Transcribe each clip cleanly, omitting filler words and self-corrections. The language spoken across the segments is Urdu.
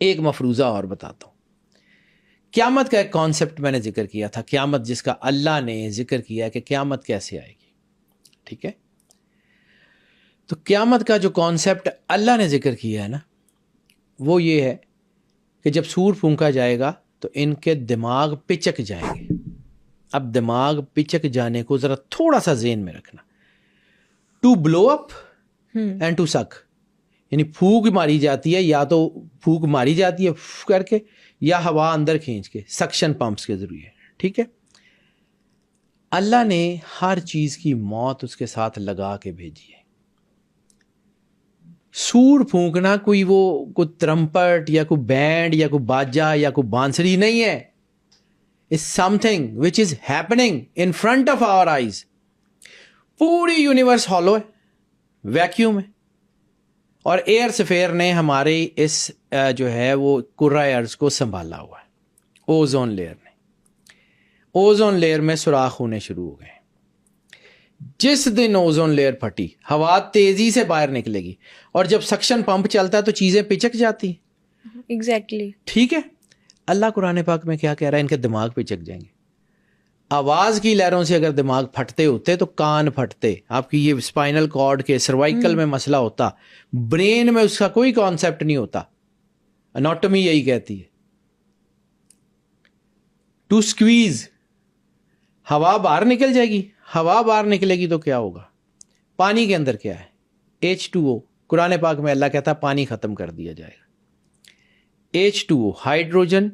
ایک مفروضہ اور بتاتا ہوں. قیامت کا ایک کانسیپٹ میں نے ذکر کیا تھا, قیامت جس کا اللہ نے ذکر کیا کہ قیامت کیسے آئے گی. ٹھیک ہے, تو قیامت کا جو کانسیپٹ اللہ نے ذکر کیا ہے نا, وہ یہ ہے کہ جب سور پھونکا جائے گا تو ان کے دماغ پچک جائیں گے. اب دماغ پچک جانے کو ذرا تھوڑا سا ذہن میں رکھنا. To blow up and to suck, یعنی پھونک ماری جاتی ہے, یا تو پھونک ماری جاتی ہے کر کے, یا ہوا اندر کھینچ کے سکشن پمپس کے ذریعے. ٹھیک ہے, اللہ نے ہر چیز کی موت اس کے ساتھ لگا کے بھیجی ہے. سور پھونکنا کوئی ترمپٹ یا کوئی بینڈ یا کوئی باجا یا کوئی بانسری نہیں ہے. It's something which is happening in front of our eyes. پوری یونیورس ہالو ہے, ویکیوم ہے, اور ایئر سفیر نے ہمارے اس جو ہے وہ کرۂ ارض کو سنبھالا ہوا ہے. اوزون لیئر نے, اوزون لیئر میں سوراخ ہونے شروع ہو گئے. جس دن اوزون لیئر پھٹی, ہوا تیزی سے باہر نکلے گی, اور جب سکشن پمپ چلتا ہے تو چیزیں پچک جاتی ہیں. ایگزیکٹلی. ٹھیک ہے, اللہ قرآن پاک میں کیا کہہ رہا ہے, ان کے دماغ پچک جائیں گے. آواز کی لہروں سے اگر دماغ پھٹتے ہوتے تو کان پھٹتے, آپ کی یہ اسپائنل کارڈ کے سروائکل میں مسئلہ ہوتا, برین میں اس کا کوئی کانسیپٹ نہیں ہوتا. اناٹمی یہی کہتی ہے. ٹو اسکویز, ہوا باہر نکل جائے گی. ہوا باہر نکلے گی تو کیا ہوگا؟ پانی کے اندر کیا ہے؟ H2O. قرآن پاک میں اللہ کہتا ہے پانی ختم کر دیا جائے گا. H2O, ہائیڈروجن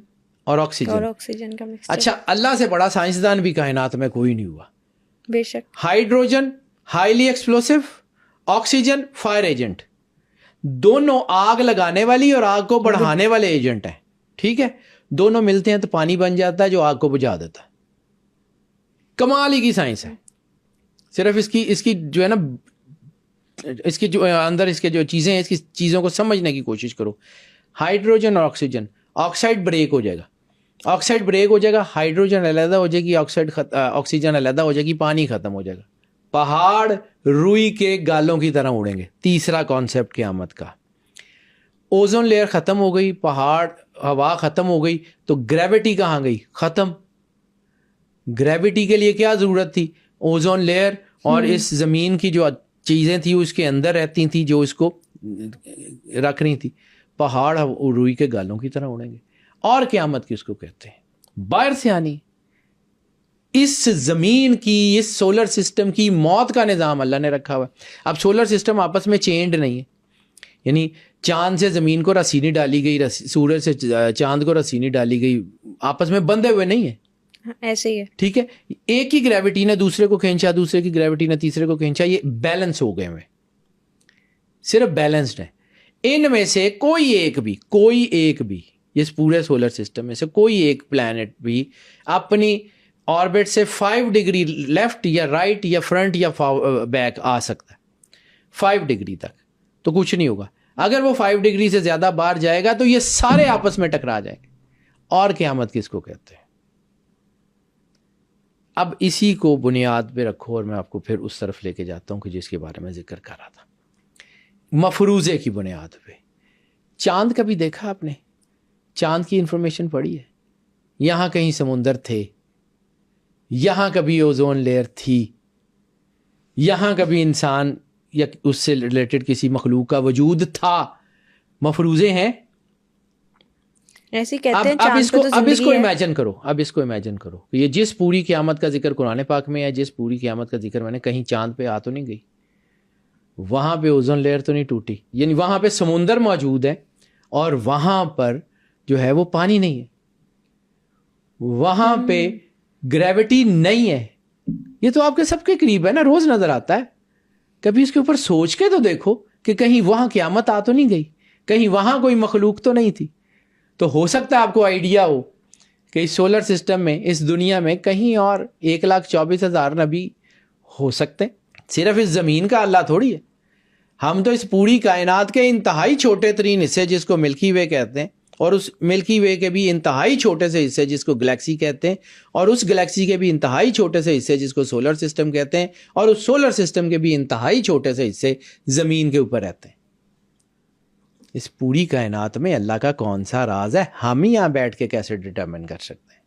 اور آکسیجن کا مکسچر. اچھا, اللہ سے بڑا سائنسدان بھی کائنات میں کوئی نہیں ہوا. بے شک. Hydrogen highly explosive, oxygen fire agent, دونوں آگ لگانے والی اور آگ کو بڑھانے والے ایجنٹ ہیں. ٹھیک ہے, دونوں ملتے ہیں تو پانی بن جاتا ہے جو آگ کو بجھا دیتا ہے. کمال ہی کی سائنس ہے. صرف اس کی جو ہے نا, اس کی جو اندر اس کے جو چیزیں ہیں, اس کی چیزوں کو سمجھنے کی کوشش کرو. ہائیڈروجن اور آکسیجن, آکسائڈ بریک ہو جائے گا, آکسائڈ بریک ہو جائے گا, ہائیڈروجن علیحدہ ہو جائے گی, آکسیجن علیحدہ ہو جائے گی, پانی ختم ہو جائے گا. پہاڑ روئی کے گالوں کی طرح اڑیں گے. تیسرا کانسیپٹ قیامت کا. اوزون لیئر ختم ہو گئی, پہاڑ ہوا ختم ہو گئی, تو گریوٹی کہاں گئی؟ ختم. گریوٹی کے لیے کیا ضرورت تھی؟ اوزون لیئر اور اس زمین کی جو چیزیں تھیں اس کے اندر رہتی تھیں جو اس کو رکھ رہی تھی. پہاڑ روئی کے گالوں کی طرح اڑیں گے. اور قیامت کس کو کہتے ہیں؟ باہر سے آنی. اس زمین کی, اس سولر سسٹم کی موت کا نظام اللہ نے رکھا ہوا ہے. اب سولر سسٹم آپس میں چینڈ نہیں ہے, یعنی چاند سے زمین کو رسی نہیں ڈالی گئی, سورج سے چاند کو رسی نہیں ڈالی گئی, آپس میں بندھے ہوئے نہیں ہیں. ایسے ہی ہے. ٹھیک ہے, ایک ہی گریوٹی نے دوسرے کو کھینچا, دوسرے کی گریوٹی نے تیسرے کو کھینچا, یہ بیلنس ہو گئے ہوئے, صرف بیلنسڈ ہے. ان میں سے کوئی ایک بھی اس پورے سولر سسٹم میں سے کوئی ایک پلانٹ بھی اپنی آربٹ سے 5 ڈگری لیفٹ یا رائٹ یا فرنٹ یا بیک آ سکتا ہے. 5 ڈگری تک تو کچھ نہیں ہوگا. اگر وہ 5 ڈگری سے زیادہ باہر جائے گا تو یہ سارے آپس میں ٹکرا جائیں گے. اور قیامت کس کو کہتے ہیں؟ اب اسی کو بنیاد پہ رکھو اور میں آپ کو پھر اس طرف لے کے جاتا ہوں کہ جس کے بارے میں ذکر کر رہا تھا. مفروضے کی بنیاد پہ چاند کبھی دیکھا آپ نے؟ چاند کی انفارمیشن پڑھی ہے؟ یہاں کہیں سمندر تھے, یہاں کبھی اوزون لیئر تھی, یہاں کبھی انسان یا اس سے ریلیٹڈ کسی مخلوق کا وجود تھا. مفروضے ہیں. ایسے کہتے ہیں. اب اس کو امیجن کرو کہ یہ جس پوری قیامت کا ذکر قرآن پاک میں ہے, جس پوری قیامت کا ذکر میں نے, کہیں چاند پہ آ تو نہیں گئی, وہاں پہ اوزون لیئر تو نہیں ٹوٹی, یعنی وہاں پہ سمندر موجود ہے اور وہاں پر جو ہے وہ پانی نہیں ہے, وہاں پہ گریوٹی نہیں ہے. یہ تو آپ کے سب کے قریب ہے نا, روز نظر آتا ہے. کبھی اس کے اوپر سوچ کے تو دیکھو کہ کہیں وہاں قیامت آ تو نہیں گئی, کہیں وہاں کوئی مخلوق تو نہیں تھی. تو ہو سکتا ہے آپ کو آئیڈیا ہو کہ اس سولر سسٹم میں, اس دنیا میں کہیں اور 1,24,000 نبی ہو سکتے ہیں. صرف اس زمین کا اللہ تھوڑی ہے. ہم تو اس پوری کائنات کے انتہائی چھوٹے ترین حصے جس کو ملکی وے کہتے ہیں, اور اس ملکی وے کے بھی انتہائی چھوٹے سے حصے جس کو گلیکسی کہتے ہیں, اور اس گلیکسی کے بھی انتہائی چھوٹے سے حصے جس کو سولر سسٹم کہتے ہیں, اور اس سولر سسٹم کے بھی انتہائی چھوٹے سے حصے زمین کے اوپر رہتے ہیں. اس پوری کائنات میں اللہ کا کون سا راز ہے؟ ہم ہی یہاں بیٹھ کے کیسے ڈٹرمن کر سکتے ہیں؟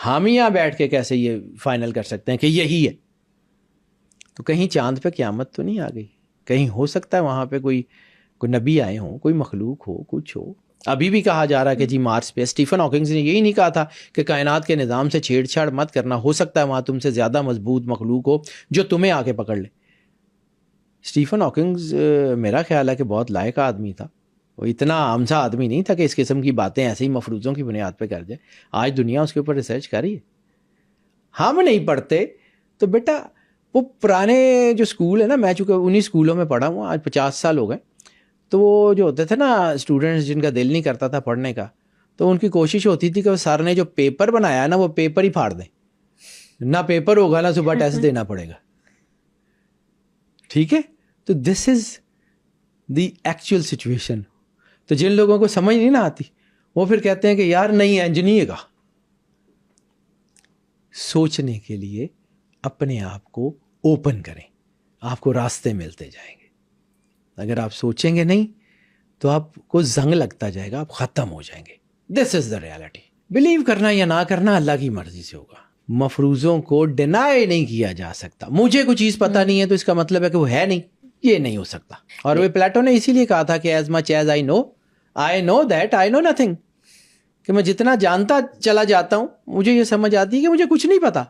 ہم ہی یہاں بیٹھ کے کیسے یہ فائنل کر سکتے ہیں کہ یہی ہے؟ تو کہیں چاند پہ قیامت تو نہیں آ گئی؟ کہیں ہو سکتا ہے وہاں پہ کوئی نبی آئے ہوں، کوئی مخلوق ہو، کچھ ہو. ابھی بھی کہا جا رہا ہے کہ جی مارس پہ. اسٹیفن ہاکنگز نے یہی نہیں کہا تھا کہ کائنات کے نظام سے چھیڑ چھاڑ مت کرنا، ہو سکتا ہے وہاں تم سے زیادہ مضبوط مخلوق ہو جو تمہیں آ کے پکڑ لے. اسٹیفن ہاکنگز میرا خیال ہے کہ بہت لائق آدمی تھا. وہ اتنا عام سا آدمی نہیں تھا کہ اس قسم کی باتیں ایسے ہی مفروضوں کی بنیاد پہ کر جائے. آج دنیا اس کے اوپر ریسرچ کر رہی ہے. ہم نہیں پڑھتے تو بیٹا وہ پرانے جو اسکول ہے نا، میں چونکہ انہی اسکولوں میں پڑھا ہوں، آج 50 سال ہو گئے. تو وہ جو ہوتے تھے نا اسٹوڈنٹس جن کا دل نہیں کرتا تھا پڑھنے کا، تو ان کی کوشش ہوتی تھی کہ وہ سر نے جو پیپر بنایا نا وہ پیپر ہی پھاڑ دیں. نہ پیپر ہوگا نہ صبح ٹیسٹ دینا پڑے گا. ٹھیک ہے، تو دس از دی ایکچوئل سچویشن. تو جن لوگوں کو سمجھ نہیں نہ آتی وہ پھر کہتے ہیں کہ یار نہیں انج نہیں گا. سوچنے کے لیے اپنے آپ کو اوپن کریں، آپ کو راستے ملتے جائیں گے. اگر آپ سوچیں گے نہیں تو آپ کو زنگ لگتا جائے گا، آپ ختم ہو جائیں گے. دس از دا ریالٹی. بلیو کرنا یا نہ کرنا اللہ کی مرضی سے ہوگا. مفروضوں کو ڈینائی نہیں کیا جا سکتا. مجھے کوئی چیز پتہ نہیں ہے تو اس کا مطلب ہے کہ وہ ہے نہیں، یہ نہیں ہو سکتا. اور وہ پلیٹو نے اسی لیے کہا تھا کہ as much as I know that I know nothing, کہ میں جتنا جانتا چلا جاتا ہوں مجھے یہ سمجھ آتی ہے کہ مجھے کچھ نہیں پتا.